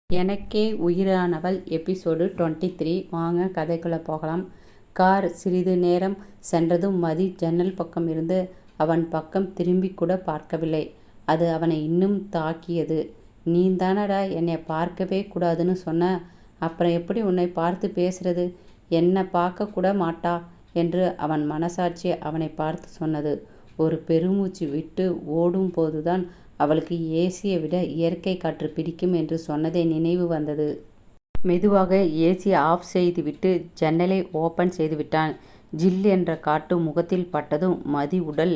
எனக்கே உயிரானவள் எபிசோடு 23. வாங்க கதைக்குள்ளே போகலாம். கார் சிறிது நேரம் சென்றதும் மதி ஜன்னல் பக்கம் இருந்து அவன் பக்கம் திரும்பி கூட பார்க்கவில்லை. அது அவனை இன்னும் தாக்கியது. நீந்தானடா என்னை பார்க்கவே கூடாதுன்னு சொன்ன, அப்புறம் எப்படி உன்னை பார்த்து பேசுறது? என்னை பார்க்க கூட மாட்டா என்று அவன் மனசாட்சி அவனை பார்த்து சொன்னது. ஒரு பெருமூச்சு விட்டு ஓடும் போதுதான் அவளுக்கு ஏசியை விட இயற்கை காற்று பிடிக்கும் என்று சொன்னதை நினைவு வந்தது. மெதுவாக ஏசியை ஆஃப் செய்துவிட்டு ஜன்னலை ஓப்பன் செய்துவிட்டான். ஜில் என்ற காற்று முகத்தில் பட்டதும் மதி உடல்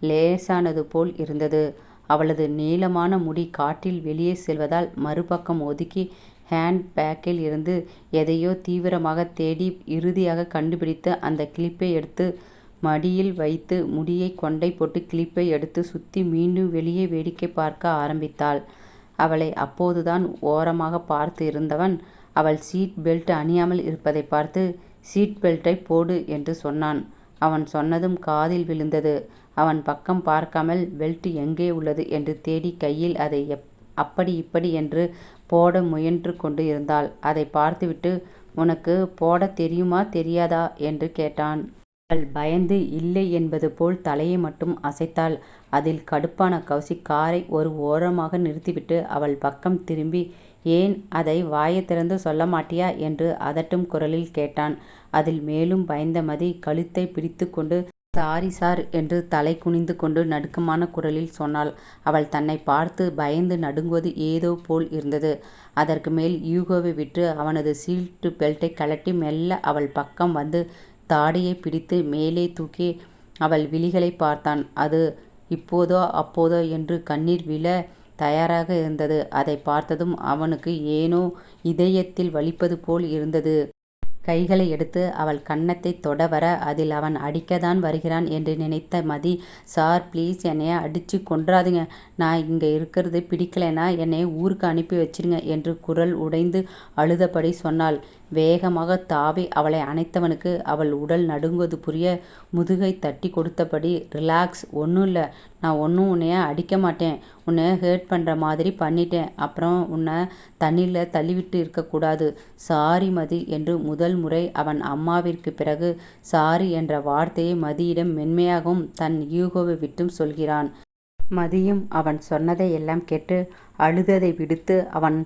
லேசானது போல் இருந்தது. அவளது நீளமான முடி காற்றில் வெளியே செல்வதால் மறுபக்கம் ஒதுக்கி ஹேண்ட் பேக்கில் இருந்து எதையோ தீவிரமாக தேடி இறுதியாக கண்டுபிடித்து அந்த கிளிப்பை எடுத்து மடியில் வைத்து முடியை கொண்டை போட்டு கிளிப்பை எடுத்து சுற்றி மீண்டும் வெளியே வேடிக்கை பார்க்க ஆரம்பித்தாள். அவளை அப்போதுதான் ஓரமாக பார்த்து இருந்தவன் அவள் சீட் பெல்ட் அணியாமல் இருப்பதை பார்த்து, சீட் பெல்ட்டை போடு என்று சொன்னான். அவன் சொன்னதும் காதில் விழுந்தது. அவன் பக்கம் பார்க்காமல் பெல்ட் எங்கே உள்ளது என்று தேடி கையில் அதை அப்படி இப்படி என்று போட முயன்று கொண்டு இருந்தாள். அதை பார்த்துவிட்டு, உனக்கு போட தெரியுமா தெரியாதா என்று கேட்டான். அவள் பயந்து இல்லை என்பது போல் தலையை மட்டும் அசைத்தாள். அதில் கடுப்பான கௌசிக் காரை ஒரு ஓரமாக நிறுத்திவிட்டு அவள் பக்கம் திரும்பி, ஏன் அதை வாயை திறந்து சொல்ல மாட்டியா என்று அதட்டும் குரலில் கேட்டான். அதில் மேலும் பயந்த மதி கழுத்தை பிடித்து கொண்டு, சாரி சார் என்று தலை குனிந்து கொண்டு நடுக்கமான குரலில் சொன்னாள். அவள் தன்னை பார்த்து பயந்து நடுங்குவது ஏதோ போல் இருந்தது. அதற்கு மேல் யூகோவை விட்டு அவனது சீட்டு பெல்ட்டை கழட்டி மெல்ல அவள் பக்கம் வந்து தாடியை பிடித்து மேலே தூக்கி அவள் விழிகளை பார்த்தான். அது இப்போதோ அப்போதோ என்று கண்ணீர் விழ தயாராக இருந்தது. அதை பார்த்ததும் அவனுக்கு ஏனோ இதயத்தில் வலிப்பது போல் இருந்தது. கைகளை எடுத்து அவள் கன்னத்தை தொட வர அதில் அவன் அடிக்கத்தான் வருகிறான் என்று நினைத்த மதி, சார் ப்ளீஸ் என்னைய அடித்து கொன்றாதுங்க, நான் இங்கே இருக்கிறது பிடிக்கலைன்னா என்னை ஊருக்கு அனுப்பி வச்சிருங்க என்று குரல் உடைந்து அழுதபடி சொன்னாள். வேகமாக தாவி அவளை அணைத்தவனுக்கு அவள் உடல் நடுங்குவது புரிய முதுகை தட்டி கொடுத்தபடி, ரிலாக்ஸ், ஒன்றும் இல்லை, நான் ஒன்றும் உன்னைய அடிக்க மாட்டேன், உன்னை ஹேர்ட் பண்ணுற மாதிரி பண்ணிட்டேன், அப்புறம் உன்னை தண்ணியில் தள்ளிவிட்டு இருக்கக்கூடாது, சாரி மதி என்று முதல் முறை அவன் அம்மாவிற்கு பிறகு சாரி என்ற வார்த்தையை மதியிடம் மென்மையாகவும் தன் யூகோவை விட்டும் சொல்கிறான். மதியும் அவன் சொன்னதை எல்லாம் கேட்டு அழுததை விடுத்து அவன்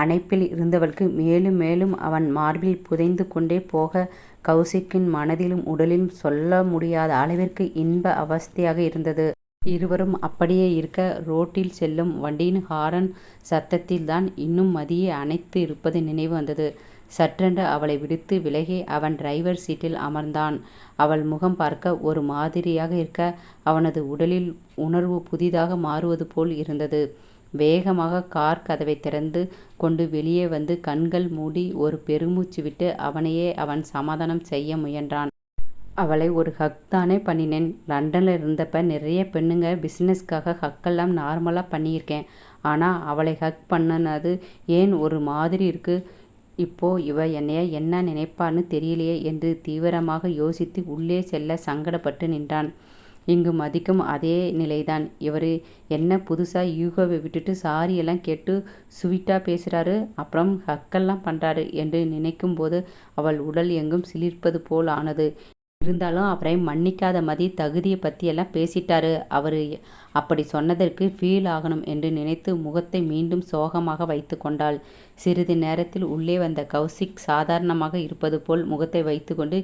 அணைப்பில் இருந்தவளுக்கு மேலும் மேலும் அவன் மார்பில் புதைந்து கொண்டே போக கௌசிக்கின் மனதிலும் உடலிலும் சொல்ல முடியாத அளவிற்கு இன்ப அவஸ்தையாக இருந்தது. இருவரும் அப்படியே இருக்க ரோட்டில் செல்லும் வண்டியின் ஹாரன் சத்தத்தில்தான் இன்னும் மதியை அணைத்து இருப்பது நினைவு வந்தது. சற்றென்று அவளை விடுத்து விலகி அவன் டிரைவர் சீட்டில் அமர்ந்தான். அவள் முகம் பார்க்க ஒரு மாதிரியாக இருக்க அவனது உடலில் உணர்வு புதிதாக மாறுவது போல் இருந்தது. வேகமாக கார் கதவை திறந்து கொண்டு வெளியே வந்து கண்கள் மூடி ஒரு பெருமூச்சு விட்டு அவனையே அவன் சமாதானம் செய்ய முயன்றான். அவளை ஒரு ஹக் தானே பண்ணினேன். லண்டனில் இருந்தப்ப நிறைய பெண்ணுங்க பிஸ்னஸ்க்காக ஹக்கெல்லாம் நார்மலாக பண்ணியிருக்கேன். ஆனால் அவளை ஹக் பண்ணனது ஏன் ஒரு மாதிரி இருக்குது? இப்போ இவ என்னைய என்ன நினைப்பான்னு தெரியலையே என்று தீவிரமாக யோசித்து உள்ளே செல்ல சங்கடப்பட்டு நின்றான். இங்கு மதிக்கும் அதே நிலைதான். இவர் என்ன புதுசாக யூகோவை விட்டுட்டு சாரியெல்லாம் கேட்டு ஸ்வீட்டாக பேசுகிறாரு, அப்புறம் ஹக்கெல்லாம் பண்ணுறாரு என்று நினைக்கும் போது அவள் உடல் எங்கும் சிலிர்ப்பது போல் ஆனது. இருந்தாலும் அவரை மன்னிக்காத மதி தகுதியை பற்றியெல்லாம் பேசிட்டாரு. அவர் அப்படி சொன்னதற்கு ஃபீல் ஆகணும் என்று நினைத்து முகத்தை மீண்டும் சோகமாக வைத்து கொண்டாள். சிறிது நேரத்தில் உள்ளே வந்த கௌசிக் சாதாரணமாக இருப்பது போல் முகத்தை வைத்து கொண்டு,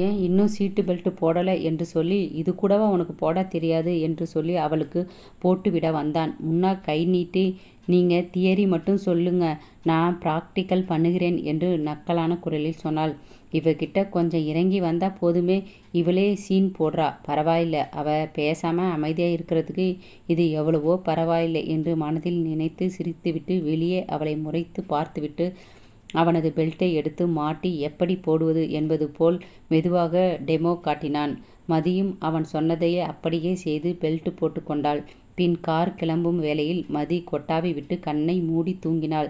ஏன் இன்னும் சீட்டு பெல்ட் போடலை என்று சொல்லி, இது கூடவா உனக்கு போட தெரியாது என்று சொல்லி அவளுக்கு போட்டுவிட வந்தான். முன்னா கை நீட்டி, நீங்கள் தியரி மட்டும் சொல்லுங்க, நான் ப்ராக்டிக்கல் பண்ணுகிறேன் என்று நக்கலான குரலில் சொன்னாள். இவகிட்ட கொஞ்சம் இறங்கி வந்தால் போதுமே, இவளே சீன் போடுறா. பரவாயில்லை, அவள் பேசாமல் அமைதியாக இருக்கிறதுக்கு இது எவ்வளவோ பரவாயில்லை என்று மனதில் நினைத்து சிரித்துவிட்டு வெளியே அவளை முறைத்து பார்த்துவிட்டு அவனது பெல்ட்டை எடுத்து மாட்டி எப்படி போடுவது என்பது போல் மெதுவாக டெமோ காட்டினான். மதியும் அவன் சொன்னதையே அப்படியே செய்து பெல்ட் போட்டு கொண்டாள். பின் கார் கிளம்பும் வேளையில் மதி கொட்டாவி விட்டு கண்ணை மூடி தூங்கினாள்.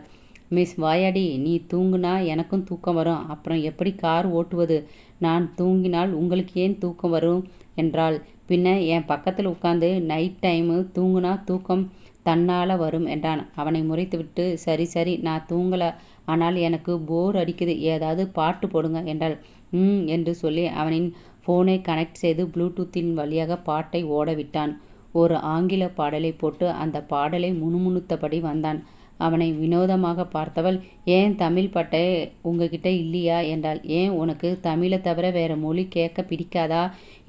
மிஸ் வாயாடி, நீ தூங்குனா எனக்கும் தூக்கம் வரும், அப்புறம் எப்படி கார் ஓட்டுவது? நான் தூங்கினால் உங்களுக்கு ஏன் தூக்கம் வரும் என்றாள். பின்ன என் பக்கத்தில் உட்காந்து நைட் டைமு தூங்குனா தூக்கம் தன்னால வரும் என்றான். அவனை முறைத்துவிட்டு, சரி சரி, நான் தூங்கல, ஆனால் எனக்கு போர் அடிக்குது, ஏதாவது பாட்டு போடுங்க என்றாள். என்று சொல்லி அவனின் போனை கனெக்ட் செய்து ப்ளூடூத்தின் வழியாக பாட்டை ஓடவிட்டான். ஒரு ஆங்கில பாடலை போட்டு அந்த பாடலை முணுமுணுத்தபடி வந்தான். அவனை வினோதமாக பார்த்தவள், ஏன் தமிழ் பாட்டே உங்ககிட்ட இல்லையா என்றாள். ஏன், உனக்கு தமிழை தவிர வேற மொழி கேட்க பிடிக்காதா,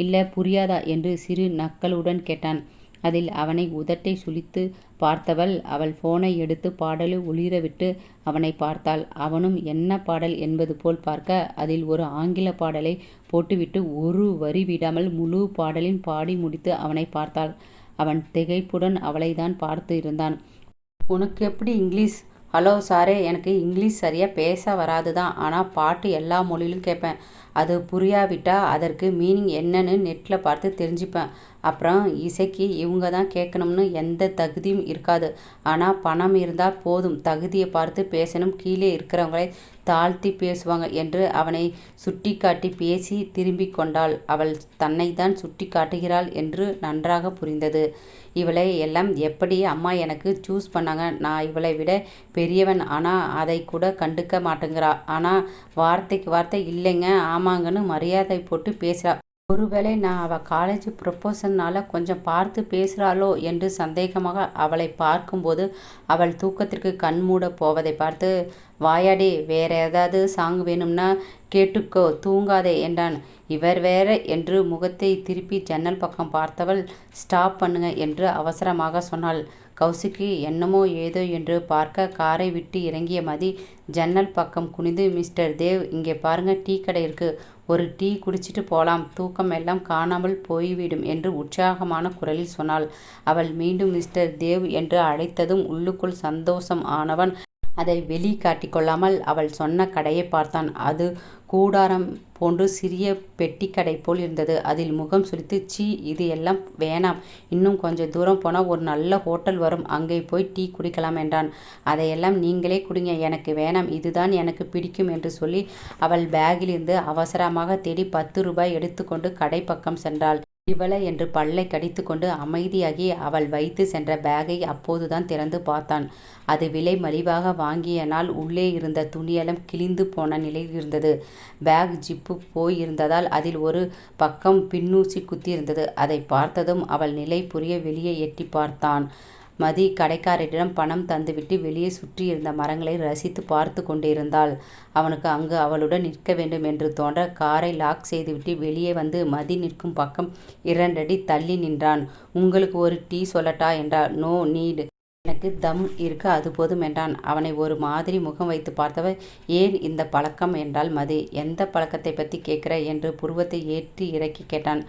இல்லை புரியாதா என்று சிறு நக்கலுடன் கேட்டான். அதில் அவனை உதட்டை சுளித்து பார்த்தவள் அவள் போனை எடுத்து பாடலை ஒளிரவிட்டு அவனை பார்த்தாள். அவனும் என்ன பாடல் என்பது போல் பார்க்க அதில் ஒரு ஆங்கில பாடலை போட்டுவிட்டு ஒரு வரி விடாமல் முழு பாடலின் பாடி முடித்து அவனை பார்த்தாள். அவன் திகைப்புடன் அவளைதான் பார்த்து இருந்தான். உனக்கு எப்படி இங்கிலீஷ்? ஹலோ சாரே, எனக்கு இங்கிலீஷ் சரியாக பேச வராது தான், ஆனால் பாட்டு எல்லா மொழியிலும் கேட்பேன். அது புரியாவிட்டா அதற்கு மீனிங் என்னன்னு நெட்டில் பார்த்து தெரிஞ்சுப்பேன். அப்புறம் இசைக்கு இவங்க தான் கேட்கணும்னு எந்த தகுதியும் இருக்காது. ஆனால் பணம் இருந்தால் போதும், தகுதியை பார்த்து பேசணும், கீழே இருக்கிறவங்களை தாழ்த்தி பேசுவாங்க என்று அவனை சுட்டி காட்டி பேசி திரும்பி கொண்டாள். அவள் தன்னை தான் சுட்டி காட்டுகிறாள் என்று நன்றாக புரிந்தது. இவளை எல்லாம் எப்படி அம்மா எனக்கு சூஸ் பண்ணாங்க? நான் இவளை விட பெரியவன், ஆனால் அதை கூட கண்டுக்க மாட்டேங்கிறா. ஆனால் வார்த்தைக்கு வார்த்தை இல்லைங்க ஆமாங்கன்னு மரியாதை போட்டு பேசுகிறா. ஒருவேளை நான் அவள் காலேஜ் ப்ரொப்போசல்னால கொஞ்சம் பார்த்து பேசுகிறாளோ என்று சந்தேகமாக அவளை பார்க்கும்போது அவள் தூக்கத்திற்கு கண் மூட போவதை பார்த்து, வாயாடி, வேற ஏதாவது சாங் வேணும்னா கேட்டுக்கோ, தூங்காதே என்றான். இவர் வேற என்று முகத்தை திருப்பி ஜன்னல் பக்கம் பார்த்தவள், ஸ்டாப் பண்ணுங்க என்று அவசரமாக சொன்னாள். கௌசிக்கு என்னமோ ஏதோ என்று பார்க்க காரை விட்டு இறங்கிய மதி ஜன்னல் பக்கம் குனிந்து, மிஸ்டர் தேவ், இங்கே பாருங்க, டீ கடை இருக்கு, ஒரு டீ குடிச்சிட்டு போலாம், தூக்கம் எல்லாம் காணாமல் போய்விடும் என்று உற்சாகமான குரலில் சொன்னாள். அவள் மீண்டும் மிஸ்டர் தேவ் என்று அழைத்ததும் உள்ளுக்குள் சந்தோஷம் ஆனவன் அதை வெளி காட்டிக்கொள்ளாமல் அவள் சொன்ன கடையை பார்த்தான். அது கூடாரம் போன்று சிறிய பெட்டிக்கடை போல் இருந்தது. அதில் முகம் சுளித்து, சீ, இது எல்லாம் வேணாம், இன்னும் கொஞ்சம் தூரம் போனால் ஒரு நல்ல ஹோட்டல் வரும், அங்கே போய் டீ குடிக்கலாம் என்றான். அதையெல்லாம் நீங்களே குடிங்க, எனக்கு வேணாம், இதுதான் எனக்கு பிடிக்கும் என்று சொல்லி அவள் பேக்கிலிருந்து அவசரமாக தேடி 10 ரூபாய் எடுத்துக்கொண்டு கடை பக்கம் சென்றாள். இவளை என்று பல்லை கடித்து கொண்டு அமைதியாகி அவள் வைத்து சென்ற பேக்கை அப்போதுதான் திறந்து பார்த்தான். அது விலை மலிவாக வாங்கிய நாள் உள்ளே இருந்த துணியெல்லாம் கிழிந்து போன நிலையில் இருந்தது. பேக் ஜிப்பு போய் இருந்ததால் அதில் ஒரு பக்கம் பின்னூசி குத்தி இருந்தது. அதை பார்த்ததும் அவள் நிலை புரிய வெளியே எட்டி பார்த்தான். மதி கடைக்காரரிடம் பணம் தந்துவிட்டு வெளியே சுற்றியிருந்த மரங்களை ரசித்து பார்த்து கொண்டிருந்தாள். அவனுக்கு அங்கு அவளுடன் நிற்க வேண்டும் என்று தோன்ற காரை லாக் செய்துவிட்டு வெளியே வந்து மதி நிற்கும் பக்கம் 2 அடி தள்ளி நின்றான். உங்களுக்கு ஒரு டீ சொல்லட்டா என்றாள். நோ நீடு, எனக்கு தம் இருக்கு, அது போதும் என்றான். அவனை ஒரு மாதிரி முகம் வைத்து பார்த்தவர், ஏன் இந்த பழக்கம் என்றாள் மதி. எந்த பழக்கத்தை பற்றி கேட்கிற என்று புருவத்தை ஏற்றி இறக்கி கேட்டான்.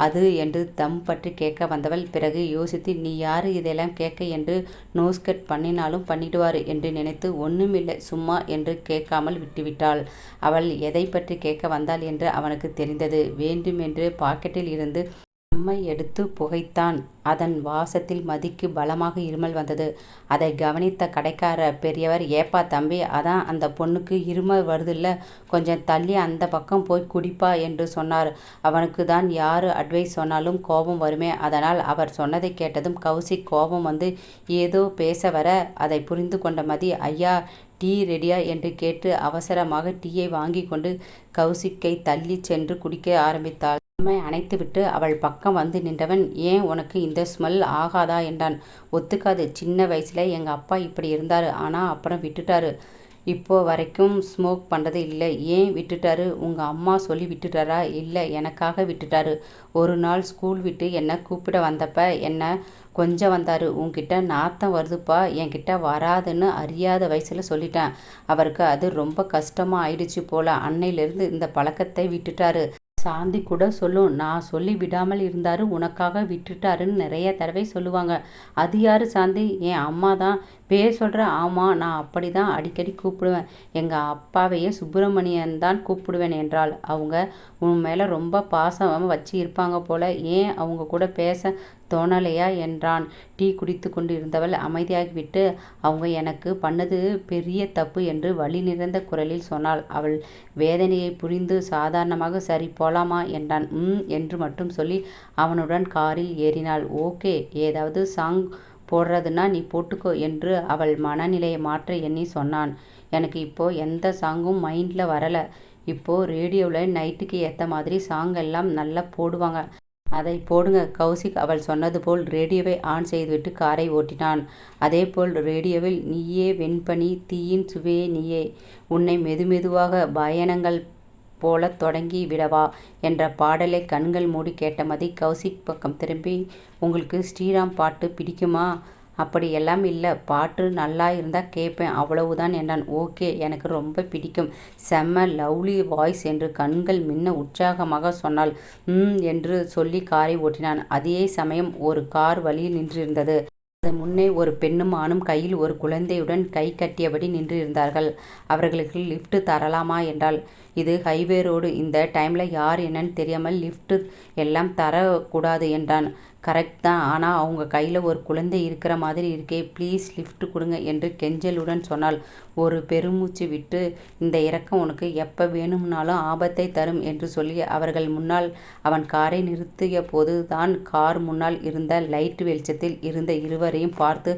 அது என்று தம் பற்றி கேட்க வந்தவள் பிறகு யோசித்து, நீ யாரு இதெல்லாம் கேட்க என்று நோஸ்கட் பண்ணினாலும் பண்ணிடுவார் என்று நினைத்து ஒன்றுமில்லை சும்மா என்று கேட்காமல் விட்டுவிட்டாள். அவள் எதை பற்றி கேட்க வந்தாள் என்று அவனுக்கு தெரிந்தது. வேண்டுமென்று பாக்கெட்டில் இருந்து தம்மை எடுத்து புகைத்தான். அதன் வாசத்தில் மதிக்கு பலமாக இருமல் வந்தது. அதை கவனித்த கடைக்கார பெரியவர், ஏப்பா தம்பி, அதான் அந்த பொண்ணுக்கு இருமல் வருதில்ல, கொஞ்சம் தள்ளி அந்த பக்கம் போய் குடிப்பா என்று சொன்னார். அவனுக்கு தான் யாரு அட்வைஸ் சொன்னாலும் கோபம் வருமே. அதனால் அவர் சொன்னதை கேட்டதும் கௌசிக் கோபம் வந்து ஏதோ பேச வர அதை புரிந்து கொண்ட மதி, ஐயா டீ ரெடியா என்று கேட்டு அவசரமாக டீயை வாங்கி கொண்டு கௌசிக்கை தள்ளி சென்று குடிக்க ஆரம்பித்தாள். தம்மை அணைத்துவிட்டு அவள் பக்கம் வந்து நின்றவன், ஏன் உனக்கு இந்த ஸ்மெல் ஆகாதா என்றான். ஒத்துக்காது, சின்ன வயசுல எங்கள் அப்பா இப்படி இருந்தார், ஆனால் அப்புறம் விட்டுட்டாரு, இப்போ வரைக்கும் ஸ்மோக் பண்ணுறது இல்லை. ஏன் விட்டுட்டாரு? உங்கள் அம்மா சொல்லி விட்டுட்டாரா? இல்லை, எனக்காக விட்டுட்டாரு. ஒரு நாள் ஸ்கூல் விட்டு என்னை கூப்பிட வந்தப்ப என்ன கொஞ்சம் வந்தார். உன்கிட்ட நாத்தம் வருதுப்பா, என்கிட்ட வராதுன்னு அறியாத வயசில் சொல்லிட்டேன். அவருக்கு அது ரொம்ப கஷ்டமாக ஆயிடுச்சு போல, அன்னையிலேருந்து இந்த பழக்கத்தை விட்டுட்டாரு. சாந்தி கூட சொல்லும், நான் சொல்லி விடாமல் இருந்தாரு, உனக்காக விட்டுட்டாருன்னு நிறைய தடவை சொல்லுவாங்க. அது யாரு சாந்தி? என் அம்மா தான். பேர் சொல்கிற? ஆமாம், நான் அப்படி தான் அடிக்கடி கூப்பிடுவேன். எங்கள் அப்பாவையே சுப்பிரமணியன் தான் கூப்பிடுவேன் என்றாள். அவங்க உன் மேலே ரொம்ப பாசமாக வச்சு இருப்பாங்க போல, ஏன் அவங்க கூட பேச தோணலையா என்றான். டீ குடித்து கொண்டு இருந்தவள் அமைதியாகிவிட்டு, அவங்க எனக்கு பண்ணது பெரிய தப்பு என்று வலி நிறைந்த குரலில் சொன்னாள். அவள் வேதனையை புரிந்து சாதாரணமாக சரி போலாமா என்றான். என்று மட்டும் சொல்லி அவனுடன் காரில் ஏறினாள். ஓகே, ஏதாவது சாங் போடுறதுன்னா நீ போட்டுக்கோ என்று அவள் மனநிலையை மாற்ற எண்ணி சொன்னான். எனக்கு இப்போ எந்த சாங்கும் மைண்டில் வரலை. இப்போ ரேடியோவில் நைட்டுக்கு ஏற்ற மாதிரி சாங் எல்லாம் நல்லா போடுவாங்க. அதை போடுங்க. கௌசிக் அவள் சொன்னது போல் ரேடியோவை ஆன் செய்துவிட்டு காரை ஓட்டினான். அதேபோல் ரேடியோவில் நீயே வெண்பனி தீயின் சுவையே நீயே உன்னை மெதுமெதுவாக பயணங்கள் போல தொடங்கி விடவா என்ற பாடலை கண்கள் மூடி கேட்ட மதி கௌசிக் பக்கம் திரும்பி, உங்களுக்கு ஸ்ரீராம் பாட்டு பிடிக்குமா? அப்படி எல்லாம் இல்லை, பாட்டு நல்லா இருந்தால் கேட்பேன் அவ்வளவுதான் என்றான். ஓகே, எனக்கு ரொம்ப பிடிக்கும், செம்ம லவ்லி வாய்ஸ் என்று கண்கள் மின்ன உற்சாகமாக சொன்னாள். என்று சொல்லி காரை ஓட்டினான். அதே சமயம் ஒரு கார் வழியில் நின்றிருந்தது. அதன் முன்னே ஒரு பெண்ணும் ஆணும் கையில் ஒரு குழந்தையுடன் கை கட்டியபடி நின்றிருந்தார்கள். அவர்களுக்கு லிஃப்ட் தரலாமா என்றாள். இது ஹைவே ரோடு, இந்த டைமில் யார் என்னன்னு தெரியாமல் லிஃப்ட் எல்லாம் தரக்கூடாது என்றான். கரெக்ட் தான், ஆனால் அவங்க கையில் ஒரு குழந்தை இருக்கிற மாதிரி இருக்கே, ப்ளீஸ் லிஃப்ட் கொடுங்க என்று கெஞ்சலுடன் சொன்னாள். ஒரு பெருமூச்சு விட்டு, இந்த இறக்கம் உனக்கு எப்போ வேணும்னாலும் ஆபத்தை தரும் என்று சொல்லி அவர்கள் முன்னால் அவன் காரை நிறுத்திய போது தான் கார் முன்னால் இருந்த லைட் வெளிச்சத்தில் இருந்த இருவரையும் பார்த்து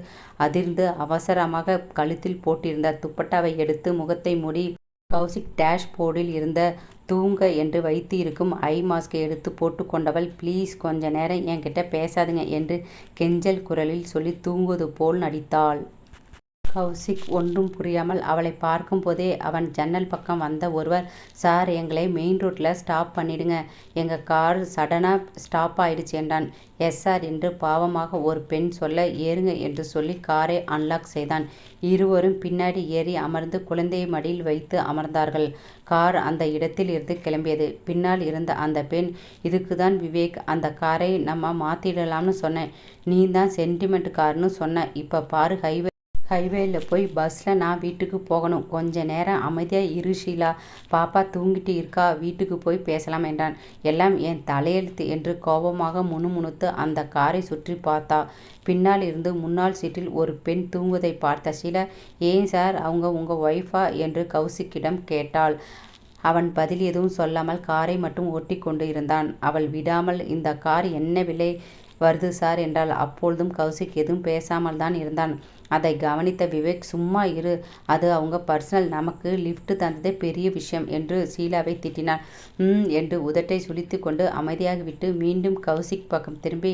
அதிர்ந்து அவசரமாக கழுத்தில் போட்டிருந்த துப்பட்டாவை எடுத்து முகத்தை மூடி கௌசிக் டேஷ் போர்டில் இருந்த தூங்க என்று வைத்து இருக்கும் ஐ மாஸ்கை எடுத்து போட்டு கொண்டவள், ப்ளீஸ் கொஞ்ச நேரம் என்கிட்ட பேசாதுங்க என்று கெஞ்சல் குரலில் சொல்லி தூங்குவது போல் நடித்தாள். கௌசிக் ஒன்றும் புரியாமல் அவளை பார்க்கும் போதே அவன் ஜன்னல் பக்கம் வந்த ஒருவர், சார் எங்களை மெயின் ரோட்டில் ஸ்டாப் பண்ணிடுங்க, எங்கள் கார் சடனாக ஸ்டாப் ஆயிடுச்சு என்றான். எஸ் சார் என்று பாவமாக ஒரு பெண் சொல்ல, ஏறுங்க என்று சொல்லி காரை அன்லாக் செய்தான். இருவரும் பின்னாடி ஏறி அமர்ந்து குழந்தையை மடியில் வைத்து அமர்ந்தார்கள். கார் அந்த இடத்தில் இருந்து கிளம்பியது. பின்னால் இருந்த அந்த பெண், இதுக்கு தான் விவேக் அந்த காரை நம்ம மாற்றிடலாம்னு சொன்னேன், நீ தான் சென்டிமெண்ட் கார்னு சொன்ன, இப்போ பாரு ஹைவேல போய் பஸ்ஸில் நான் வீட்டுக்கு போகணும், கொஞ்ச நேரம் அமைதியாக இரு ஷீலா, பாப்பா தூங்கிட்டு இருக்கா, வீட்டுக்கு போய் பேசலாம் என்றான். எல்லாம் என் தலையெழுத்து என்று கோபமாக முணுமுணுத்து அந்த காரை சுற்றி பார்த்தா. பின்னால் இருந்து முன்னாள் சீட்டில் ஒரு பெண் தூங்குவதை பார்த்த ஷீலா, ஏன் சார் அவங்க உங்கள் ஒய்ஃபா என்று கௌசிக்கிடம் கேட்டாள். அவன் பதில் எதுவும் சொல்லாமல் காரை மட்டும் ஓட்டி கொண்டு இருந்தான். அவள் விடாமல், இந்த கார் என்ன விலை வருது சார் என்றால். அப்பொழுதும் கௌசிக் எதுவும் பேசாமல் தான் இருந்தான். அதை கவனித்த விவேக், சும்மா இரு, அது அவங்க பர்சனல், நமக்கு லிஃப்ட் தந்ததே பெரிய விஷயம் என்று ஷீலாவை திட்டினான். என்று உதட்டை சுளித்து கொண்டு அமைதியாகிவிட்டு மீண்டும் கௌசிக் பக்கம் திரும்பி,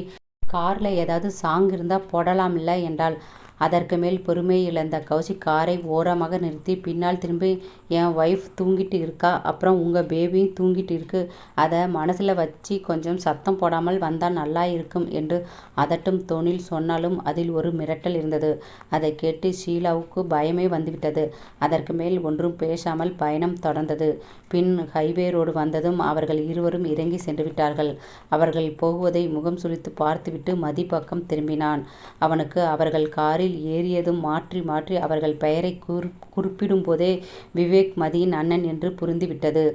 காரில் ஏதாவது சாங் இருந்தால் போடலாம்ல என்றாள். அதற்கு மேல் பொறுமையை இழந்த கௌசிக் காரை ஓரமாக நிறுத்தி பின்னால் திரும்பி, என் ஒய்ஃப் தூங்கிட்டு இருக்கா, அப்புறம் உங்கள் பேபியும் தூங்கிட்டு இருக்கு, அதை மனசில் வச்சு கொஞ்சம் சத்தம் போடாமல் வந்தால் நல்லா இருக்கும் என்று அதட்டும் தோணில் சொன்னாலும் அதில் ஒரு மிரட்டல் இருந்தது. அதை கேட்டு ஷீலாவுக்கு பயமே வந்துவிட்டது. அதற்கு மேல் ஒன்றும் பேசாமல் பயணம் தொடர்ந்தது. பின் ஹைவே ரோடு வந்ததும் அவர்கள் இருவரும் இறங்கி சென்று விட்டார்கள். அவர்கள் போகுவதை முகம் சுளித்து பார்த்துவிட்டு மதி பக்கம் திரும்பினான். அவனுக்கு அவர்கள் காரில் ஏறியதும் மாற்றி மாற்றி அவர்கள் பெயரை குறிப்பிடும் போதே விவேக் மதியின் அண்ணன் என்று புரிந்துவிட்டது.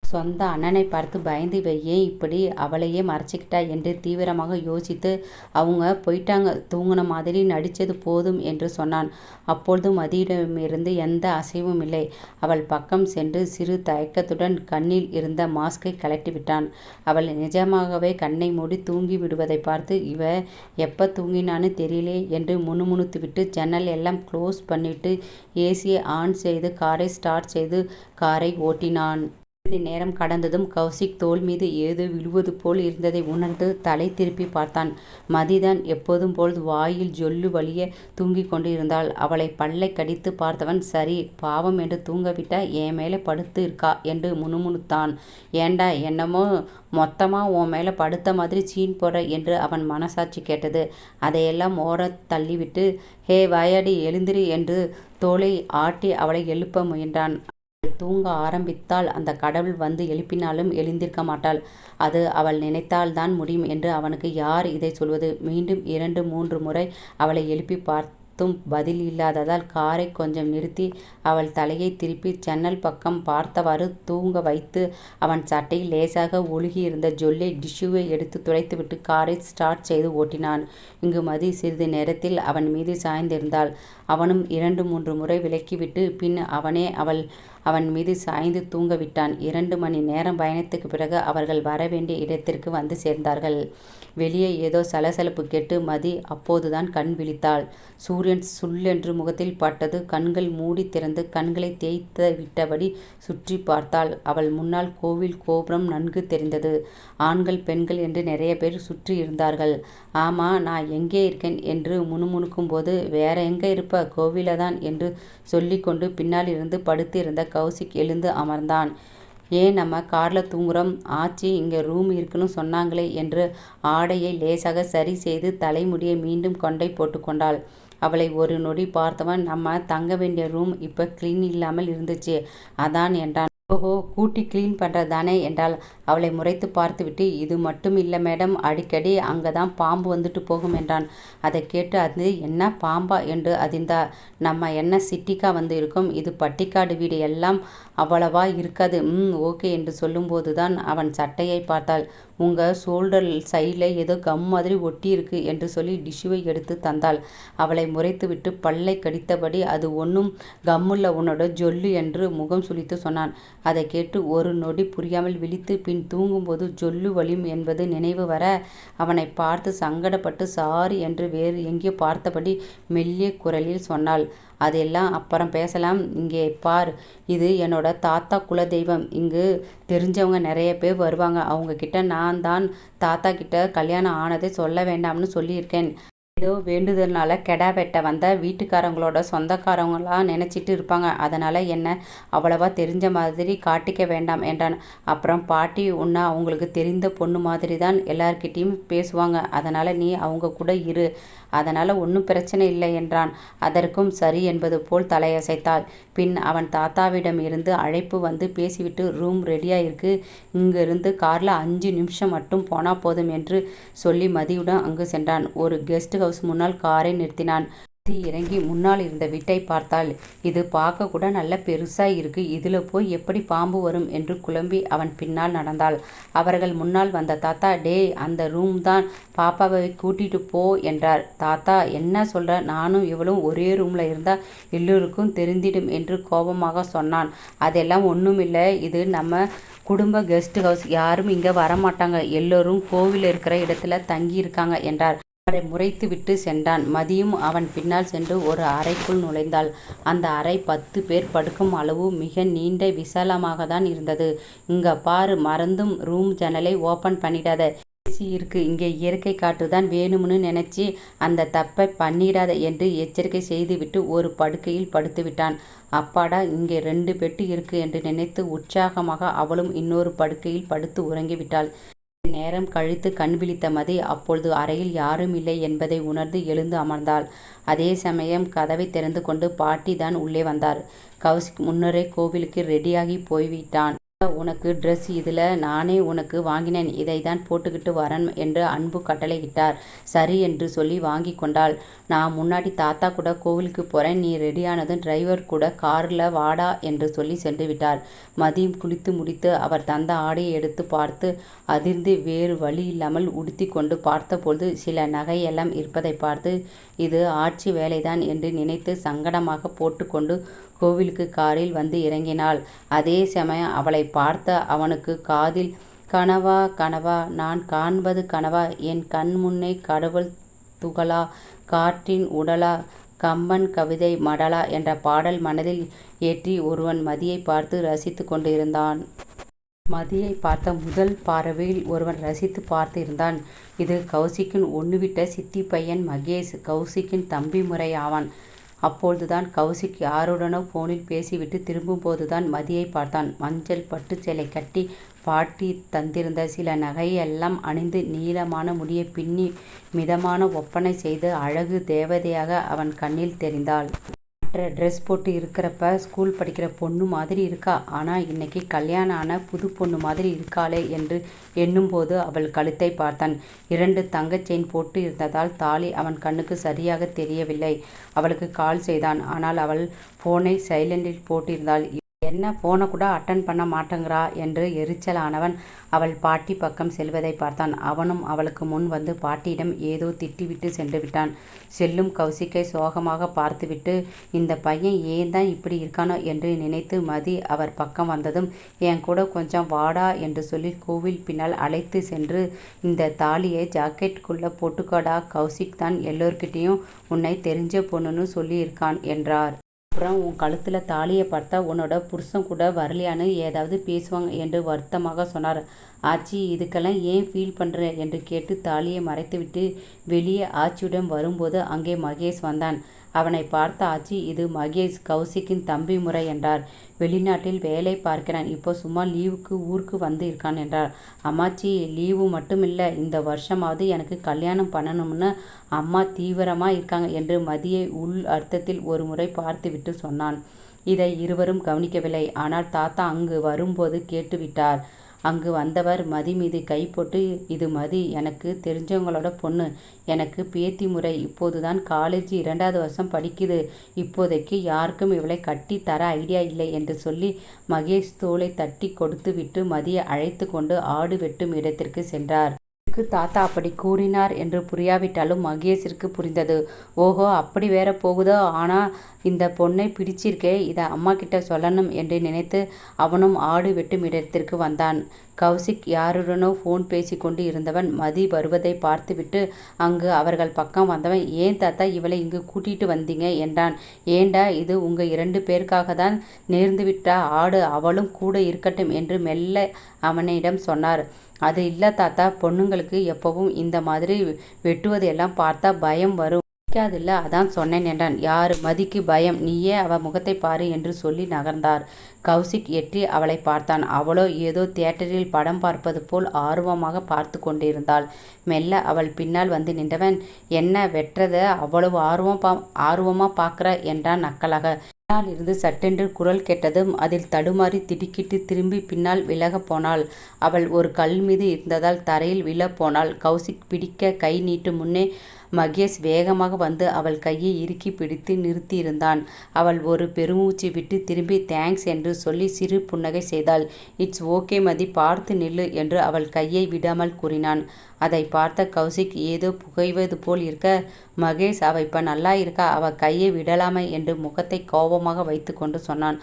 சொந்த அண்ணனை பார்த்து பயந்து, இவ ஏன் இப்படி அவளையே மறைச்சிக்கிட்டா என்று தீவிரமாக யோசித்து, அவங்க போயிட்டாங்க, தூங்கின மாதிரி நடித்தது போதும் என்று சொன்னான். அப்பொழுது மதியிடமிருந்து எந்த அசைவும் இல்லை. அவள் பக்கம் சென்று சிறு தயக்கத்துடன் கண்ணில் இருந்த மாஸ்கை கழட்டிவிட்டான். அவள் நிஜமாகவே கண்ணை மூடி தூங்கி விடுவதை பார்த்து, இவ எப்போ தூங்கினான்னு தெரியலே என்று முணுமுணுத்துவிட்டு ஜன்னல் எல்லாம் க்ளோஸ் பண்ணிவிட்டு ஏசியை ஆன் செய்து காரை ஸ்டார்ட் செய்து காரை ஓட்டினான். சிறிது நேரம் கடந்ததும் கௌசிக் தோள் மீது ஏதோ விழுவது போல் இருந்ததை உணர்ந்து தலை திருப்பி பார்த்தான். மதிதான் எப்போதும் போல் வாயில் ஜொல்லு வலிய தூங்கிக் கொண்டு இருந்தாள். அவளை பல்லை கடித்து பார்த்தவன், சரி பாவம் என்று தூங்கவிட்டா என் மேலே படுத்து இருக்கா என்று முணுமுணுத்தான். ஏண்டா என்னமோ மொத்தமாக உன் மேலே படுத்த மாதிரி சீன் போடுற என்று அவன் மனசாட்சி கேட்டது. அதையெல்லாம் ஓர தள்ளிவிட்டு, ஹே வாயாடி எழுந்திரு என்று தோளை ஆட்டி அவளை எழுப்ப முயன்றான். தூங்க ஆரம்பித்தால் அந்த கடவுள் வந்து எழுப்பினாலும் எழுந்திருக்க மாட்டாள். அது அவள் நினைத்தால்தான் முடியும் என்று அவனுக்கு யார் இதை சொல்வது? மீண்டும் 2-3 முறை அவளை எழுப்பி பார்த்தும் பதில் இல்லாததால் காரை கொஞ்சம் நிறுத்தி அவள் தலையை திருப்பி ஜன்னல் பக்கம் பார்த்தவாறு தூங்க வைத்து அவன் சட்டையில் லேசாக ஒழுகியிருந்த ஜொல்லை டிஷ்யூவை எடுத்து துடைத்துவிட்டு காரை ஸ்டார்ட் செய்து ஓட்டினான். இங்கு மதி சிறிது நேரத்தில் அவன் மீது சாய்ந்திருந்தாள். அவனும் 2-3 முறை விலக்கிவிட்டு பின் அவன் மீது சாய்ந்து தூங்க விட்டான். 2 மணி நேரம் பயணத்துக்கு பிறகு அவர்கள் வரவேண்டிய இடத்திற்கு வந்து சேர்ந்தார்கள். வெளியே ஏதோ சலசலப்பு கேட்டு மதி அப்போதுதான் கண் விழித்தாள். சூரியன் சுள்ளென்று முகத்தில் பட்டது. கண்கள் மூடி திறந்து கண்களை தேய்த்து விட்டபடி சுற்றி பார்த்தாள். அவள் முன்னால் கோவில் கோபுரம் நன்கு தெரிந்தது. ஆண்கள் பெண்கள் என்று நிறைய பேர் சுற்றி இருந்தார்கள். ஆமா, நான் எங்கே இருக்கேன் என்று முணுமுணுக்கும் போது, வேற எங்க இருப்ப, கோவிலதான் என்று சொல்லிக்கொண்டு பின்னால் இருந்து படுத்து இருந்த கௌசிக் எழுந்து அமர்ந்தான். ஏன் நம்ம கார்ல தூங்குறோம், ஆச்சி இங்க ரூம் இருக்குன்னு சொன்னாங்களே என்று ஆடையை லேசாக சரி செய்து தலைமுடியை மீண்டும் கொண்டை போட்டு கொண்டாள். அவளை ஒரு நொடி பார்த்தவன், நம்ம தங்க வேண்டிய ரூம் இப்ப கிளீன் இல்லாமல் இருந்துச்சு, அதான் என்றான். ஓஹோ, கூட்டி கிளீன் பண்ணுறதானே என்றாள். அவளை முறைத்து பார்த்துவிட்டு, இது மட்டும் இல்லை மேடம், அடிக்கடி அங்கே தான் பாம்பு வந்துட்டு போகும் என்றான். அதை கேட்டு அது என்ன பாம்பா என்று அதிர்ந்தா. நம்ம என்ன சிட்டிக்கா வந்து இருக்கோம், இது பட்டிக்காடு வீடு, எல்லாம் அவ்வளவா இருக்காது. ஓகே என்று சொல்லும்போது தான் அவன் சட்டையை பார்த்தாள். உங்கள் ஷோல்டர் சைடில் ஏதோ கம் மாதிரி ஒட்டி இருக்கு என்று சொல்லி டிஷ்யூவை எடுத்து தந்தாள். அவளை முறைத்துவிட்டு பல்லை கடித்தபடி, அது ஒன்றும் கம்முள்ள உன்னோட ஜொல்லு என்று முகம் சுளித்து சொன்னான். அதை கேட்டு ஒரு நொடி புரியாமல் விழித்து பின் தூங்கும்போது ஜொல்லு வலியும் என்பது நினைவு வர அவனை பார்த்து சங்கடப்பட்டு சாரி என்று வேறு எங்கே பார்த்தபடி மெல்லிய குரலில் சொன்னாள். அதெல்லாம் அப்புறம் பேசலாம், இங்கே பார், இது என்னோட தாத்தா குலதெய்வம். இங்கு தெரிஞ்சவங்க நிறைய பேர் வருவாங்க. அவங்க கிட்ட நான் தான் தாத்தா கிட்ட கல்யாணம் ஆனதை சொல்ல வேண்டாம்னு சொல்லியிருக்கேன். ஏதோ வேண்டுதல்னால கெடா வெட்ட வந்த வீட்டுக்காரங்களோட சொந்தக்காரங்களாம் நினச்சிட்டு இருப்பாங்க. அதனால் என்ன அவ்வளவா தெரிஞ்ச மாதிரி காட்டிக்க வேண்டாம் என்றான். அப்புறம் பாட்டி உன்னை அவங்களுக்கு தெரிந்த பொண்ணு மாதிரி தான் எல்லார்கிட்டையும் பேசுவாங்க. அதனால் நீ அவங்க கூட இரு, அதனால் ஒன்றும் பிரச்சனை இல்லை என்றான். அதற்கும் சரி என்பது போல் தலையசைத்தாள். பின் அவன் தாத்தாவிடம் இருந்து அழைப்பு வந்து பேசிவிட்டு, ரூம் ரெடியாக இருக்கு, இங்கிருந்து காரில் 5 நிமிஷம் மட்டும் போனால் போதும் என்று சொல்லி மதியுடன் அங்கு சென்றான். ஒரு கெஸ்ட் ஹவுஸ் முன்னால் காரை நிறுத்தினான். இறங்கி முன்னால் இருந்த வீட்டை பார்த்தாள். இது பார்க்க கூட நல்ல பெருசாக இருக்கு, இதில் போய் எப்படி பாம்பு வரும் என்று குழம்பி அவன் பின்னால் நடந்தாள். அவர்கள் முன்னால் வந்த தாத்தா, டே அந்த ரூம் தான், பாப்பாவை கூட்டிட்டு போ என்றார். தாத்தா என்ன சொல்ற, நானும் இவளும் ஒரே ரூம்ல இருந்தால் எல்லோருக்கும் தெரிந்திடும் என்று கோபமாக சொன்னான். அதெல்லாம் ஒன்றுமில்லை, இது நம்ம குடும்ப கெஸ்ட் ஹவுஸ், யாரும் இங்கே வரமாட்டாங்க, எல்லோரும் கோவில் இருக்கிற இடத்துல தங்கி இருக்காங்க என்றார். அவரை முறைத்து விட்டு சென்றான். மதியும் அவன் பின்னால் சென்று ஒரு அறைக்குள் நுழைந்தாள். அந்த அறை 10 பேர் படுக்கும் அளவு மிக நீண்ட விசாலமாக தான் இருந்தது. இங்க பாரு, மறந்தும் ரூம் ஜன்னலை ஓப்பன் பண்ணிடாத, ஏசி இருக்கு, இங்கே இயற்கை காற்று தான் வேணும்னு நினைச்சி அந்த தப்பை பண்ணிடாத என்று எச்சரிக்கை செய்துவிட்டு ஒரு படுக்கையில் படுத்து விட்டான். அப்பாடா, இங்கே 2 பெட்டு இருக்கு என்று நினைத்து உற்சாகமாக அவளும் இன்னொரு படுக்கையில் படுத்து உறங்கிவிட்டாள். நேரம் கழித்து கண் விழித்த மதி அப்பொழுது அறையில் யாரும் இல்லை என்பதை உணர்ந்து எழுந்து அமர்ந்தாள். அதே சமயம் கதவை திறந்து கொண்டு பாட்டி தான் உள்ளே வந்தார். கௌசிக் முன்னரே கோவிலுக்கு ரெடியாகி போய்விட்டான். உனக்கு ட்ரெஸ் இதில் நானே உனக்கு வாங்கினேன், இதை தான் போட்டுக்கிட்டு வரேன் என்று அன்பு கட்டளையிட்டார். சரி என்று சொல்லி வாங்கி கொண்டாள். நான் முன்னாடி தாத்தா கூட கோவிலுக்கு போகிறேன், நீ ரெடியானதும் டிரைவர் கூட காரில் வாடா என்று சொல்லி சென்று விட்டார். மதியம் குளித்து முடித்து அவர் தந்த ஆடையை எடுத்து பார்த்து அதிர்ந்து வேறு வழி இல்லாமல் உடுத்தி கொண்டு பார்த்தபொழுது சில நகையெல்லாம் இருப்பதை பார்த்து இது ஆட்சி வேலைதான் என்று நினைத்து சங்கடமாக போட்டுக்கொண்டு கோவிலுக்கு காரில் வந்து இறங்கினாள். அதே சமயம் அவளை பார்த்த அவனுக்கு காதில், கனவா கனவா, நான் காண்பது கனவா, என் கண் முன்னே கடவுள் துகளா, காற்றின் உடலா, கம்பன் கவிதை மடலா என்ற பாடல் மனதில் ஏற்றி ஒருவன் மதியை பார்த்து ரசித்து கொண்டிருந்தான். மதியை பார்த்த முதல் பார்வையில் ஒருவன் ரசித்து பார்த்து இருந்தான். இது கௌசிக்கின் ஒன்றுவிட்ட சித்தி பையன் மகேஷ், கௌசிக்கின் தம்பி முறை ஆவான். அப்பொழுதுதான் கௌசிக் யாருடனோ போனில் பேசிவிட்டு திரும்பும்போதுதான் மதியை பார்த்தான். மஞ்சள் பட்டு சேலை கட்டி பாட்டி தந்திருந்த சில நகையெல்லாம் அணிந்து நீளமான முடியை பின்னி மிதமான ஒப்பனை செய்து அழகு தேவதையாக அவன் கண்ணில் தெரிந்தாள். ட்ரெஸ் போட்டு இருக்கிறப்ப ஸ்கூல் படிக்கிற பொண்ணு மாதிரி இருக்கா. ஆனால் இன்னைக்கு கல்யாணம் ஆன புது பொண்ணு மாதிரி இருக்காளே என்று எண்ணும்போது அவள் கழுத்தை பார்த்தான். 2 தங்கச் செயின் போட்டு இருந்ததால் தாலி அவன் கண்ணுக்கு சரியாக தெரியவில்லை. அவளுக்கு கால் செய்தான். ஆனால் அவள் போனை சைலண்டில் போட்டிருந்தாள். என்ன போனை கூட அட்டன் பண்ண மாட்டேங்கிறா என்று எரிச்சலானவன் அவள் பாட்டி பக்கம் செல்வதை பார்த்தான். அவனும் அவளுக்கு முன் வந்து பாட்டியிடம் ஏதோ திட்டிவிட்டு சென்று விட்டான். செல்லும் கௌசிக்கை சோகமாக பார்த்துவிட்டு இந்த பையன் ஏன் தான் இப்படி இருக்கானோ என்று நினைத்து மதி அவர் பக்கம் வந்ததும் என் கூட கொஞ்சம் வாடா என்று சொல்லி கோவில் பின்னால் அழைத்து சென்று இந்த தாலியை ஜாக்கெட்டுக்குள்ளே போட்டுக்கோடா, கௌசிக் தான் எல்லோர்கிட்டையும் உன்னை தெரிஞ்ச பொண்ணுன்னு சொல்லியிருக்கான் என்றார். அப்புறம் உன் கழுத்தில் தாலியை பார்த்தா உன்னோட புருஷன் கூட வரலையான்னு ஏதாவது பேசுவாங்க என்று வருத்தமாக சொன்னார். ஆச்சி இதுக்கெல்லாம் ஏன் ஃபீல் பண்ணுற என்று கேட்டு தாலியை மறைத்துவிட்டு வெளியே ஆச்சியுடன் வரும்போது அங்கே மகேஷ் வந்தான். அவனை பார்த்த ஆச்சி இது மகேஷ், கௌசிக்கின் தம்பி முறை என்றார். வெளிநாட்டில் வேலை பார்க்கிறான், இப்போ சும்மா லீவுக்கு ஊருக்கு வந்து இருக்கான் என்றார். அம்மாச்சி லீவு மட்டும் இல்லை, இந்த வருஷமாவது எனக்கு கல்யாணம் பண்ணணும்னு அம்மா தீவிரமாக இருக்காங்க என்று மதியை உள் அர்த்தத்தில் ஒரு முறை பார்த்துவிட்டு சொன்னான். இதை இருவரும் கவனிக்கவில்லை. ஆனால் தாத்தா அங்கு வரும்போது கேட்டுவிட்டார். அங்கு வந்தவர் மதி மீது கை போட்டு இது மதி, எனக்கு தெரிஞ்சவங்களோட பொண்ணு, எனக்கு பேத்தி முறை, இப்போதுதான் காலேஜ் 2வது வருஷம் படிக்குது, இப்போதைக்கு யாருக்கும் இவளை கட்டி தர ஐடியா இல்லை என்று சொல்லி மகேஷ் தோளை தட்டி கொடுத்து விட்டு மதியை அழைத்து கொண்டு ஆடு வெட்டும் இடத்திற்கு சென்றார். தாத்தா அப்படி கூறினார் என்று புரியாவிட்டாலும் மகேஷிற்கு புரிந்தது. ஓஹோ அப்படி வேற போகுதோ, ஆனால் இந்த பொண்ணை பிடிச்சிருக்கே, இதை அம்மா கிட்ட சொல்லணும் என்று நினைத்து அவனும் ஆடு வெட்டும் இடத்திற்கு வந்தான். கௌசிக் யாருடனோ ஃபோன் பேசி கொண்டு இருந்தவன் மதி வருவதை பார்த்துவிட்டு அங்கு அவர்கள் பக்கம் வந்தவன் ஏன் தாத்தா இவளை இங்கு கூட்டிட்டு வந்தீங்க என்றான். ஏண்டா இது உங்கள் 2 பேருக்காக தான் நேர்ந்துவிட்டா, ஆடு அவளும் கூட இருக்கட்டும் என்று மெல்ல அவனிடம் சொன்னார். அது இல்லை தாத்தா, பொண்ணுங்களுக்கு எப்பவும் இந்த மாதிரி வெட்டுவது எல்லாம் பார்த்தா பயம் வரும், பிடிக்காதில்ல, அதான் சொன்னேன் என்றான். யாரு மதிக்கு பயம், நீயே அவ முகத்தை பாரு என்று சொல்லி நகர்ந்தார். கௌசிக் எட்டி அவளை பார்த்தான். அவளோ ஏதோ தியேட்டரில் படம் பார்ப்பது போல் ஆர்வமாக பார்த்து கொண்டிருந்தாள். மெல்ல அவள் பின்னால் வந்து நின்றவன் என்ன வெட்டுறத அவ்வளவு ஆர்வமாக பார்க்குற என்றான் நக்கலாக. பின்னால் இருந்து சட்டென்று குரல் கேட்டதும் அதில் தடுமாறி திடுக்கிட்டு திரும்பி பின்னால் விலக போனாள். அவள் ஒரு கல் மீது இருந்ததால் தரையில் விழ போனாள். கௌசிக் பிடிக்க கை நீட்டும் முன்னே மகேஷ் வேகமாக வந்து அவள் கையை இறுக்கி பிடித்து நிறுத்தியிருந்தான். அவள் ஒரு பெருமூச்சு விட்டு திரும்பி தேங்க்ஸ் என்று சொல்லி சிறு புன்னகை செய்தாள். இட்ஸ் ஓகே மதி, பார்த்து நில்லு என்று அவள் கையை விடாமல் கூறினான். அதை பார்த்த கௌசிக் ஏதோ புகைவது போல் இருக்க, மகேஷ் அவ இப்ப நல்லா இருக்கா, அவ கையை விடலாமே என்று முகத்தை கோபமாக வைத்து கொண்டு சொன்னான்.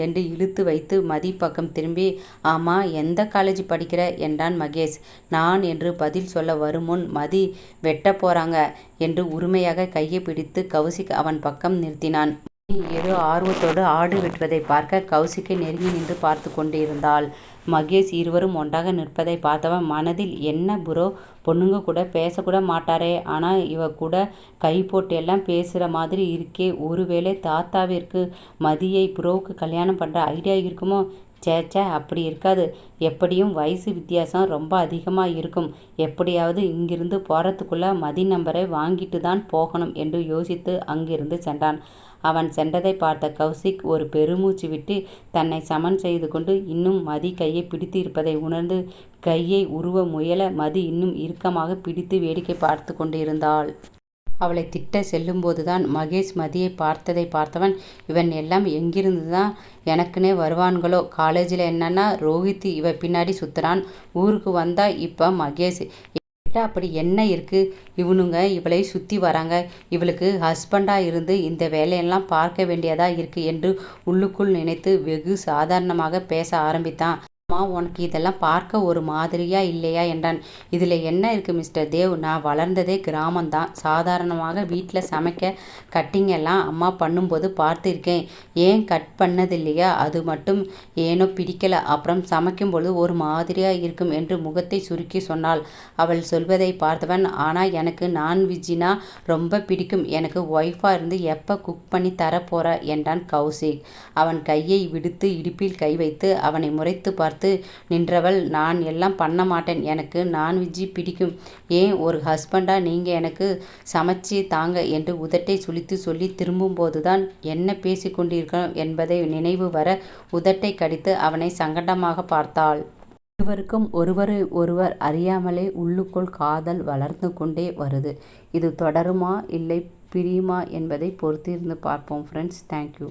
என்று இழுத்து வைத்து மதி பக்கம் திரும்பி ஆமா எந்த காலேஜ் படிக்கிற என்றான் மகேஷ். நான் என்று பதில் சொல்ல வருமுன் மதி வெட்ட போறாங்க என்று உரிமையாக கையை பிடித்து கௌசிக் அவன் பக்கம் நிறுத்தினான். ஏதோ ஆர்வத்தோடு ஆடு வெட்டுவதை பார்க்க கௌசிக்கை நெருங்கி நின்று பார்த்து கொண்டிருந்தாள். மகேஷ் இருவரும் ஒன்றாக நிற்பதை பார்த்தவன் மனதில் என்ன புரோ, பொண்ணுங்க கூட பேசக்கூட மாட்டாரே, ஆனால் இவ கூட கை போட்டு எல்லாம் பேசுகிற மாதிரி இருக்கே, ஒருவேளை தாத்தாவிற்கு மதியை புரோவுக்கு கல்யாணம் பண்ணுற ஐடியா இருக்குமோ? சேச்சே அப்படி இருக்காது, எப்படியும் வயசு வித்தியாசம் ரொம்ப அதிகமாக இருக்கும், எப்படியாவது இங்கிருந்து போகிறதுக்குள்ள மதி நம்பரை வாங்கிட்டு தான் போகணும் என்று யோசித்து அங்கிருந்து சென்றான். அவன் சென்றதை பார்த்த கௌசிக் ஒரு பெருமூச்சு விட்டு தன்னை சமன் செய்து கொண்டு இன்னும் மதி கையை பிடித்து இருப்பதை உணர்ந்து கையை உருவ முயல மதி இன்னும் இறுக்கமாக பிடித்து வேடிக்கை பார்த்து கொண்டிருந்தாள். அவளை திட்ட செல்லும்போதுதான் மகேஷ் மதியை பார்த்ததை பார்த்தவன் இவன் எல்லாம் எங்கிருந்து தான் எனக்குன்னே வருவான்களோ, காலேஜில் என்னன்னா ரோஹித் இவ பின்னாடி சுற்றுறான், ஊருக்கு வந்தா இப்போ மகேஷ், அப்படி என்ன இருக்கு, இவனுங்க இவளை சுற்றி வராங்க, இவளுக்கு ஹஸ்பண்டாக இருந்து இந்த வேலையெல்லாம் பார்க்க வேண்டியதா இருக்கு என்று உள்ளுக்குள் நினைத்து வெகு சாதாரணமாக பேச ஆரம்பித்தான். அம்மா உனக்கு இதெல்லாம் பார்க்க ஒரு மாதிரியா இல்லையா என்றான். இதில் என்ன இருக்குது மிஸ்டர் தேவ், நான் வளர்ந்ததே கிராமம்தான், சாதாரணமாக வீட்டில் சமைக்க கட்டிங் எல்லாம் அம்மா பண்ணும்போது பார்த்துருக்கேன், ஏன் கட் பண்ணதில்லையா, அது மட்டும் ஏனோ பிடிக்கல, அப்புறம் சமைக்கும்பொழுது ஒரு மாதிரியாக இருக்கும் என்று முகத்தை சுருக்கி சொன்னாள். அவள் சொல்வதை பார்த்தவன் ஆனால் எனக்கு நான்வெஜ்ஜினா ரொம்ப பிடிக்கும், எனக்கு ஒய்ஃபாக இருந்து எப்போ குக் பண்ணி தரப்போற என்றான் கௌசிக். அவன் கையை விடுத்து இடுப்பில் கை வைத்து அவனை முறைத்து பார்த்து பார்த்து நின்றவள், நான் எல்லாம் பண்ண மாட்டேன், எனக்கு நான்வெஜ்ஜி பிடிக்கும், ஏன் ஒரு ஹஸ்பண்டா நீங்கள் எனக்கு சமைச்சி தாங்க என்று உதட்டை சுளித்து சொல்லி திரும்பும்போதுதான் என்ன பேசிக் கொண்டிருக்கிறோம் என்பதை நினைவு வர உதட்டை கடித்து அவனை சங்கடமாக பார்த்தாள். இருவருக்கும் ஒருவரை ஒருவர் அறியாமலே உள்ளுக்குள் காதல் வளர்ந்து கொண்டே வருது. இது தொடருமா இல்லை பிரியுமா என்பதை பொறுத்திருந்து பார்ப்போம் ஃப்ரெண்ட்ஸ். தேங்க்யூ.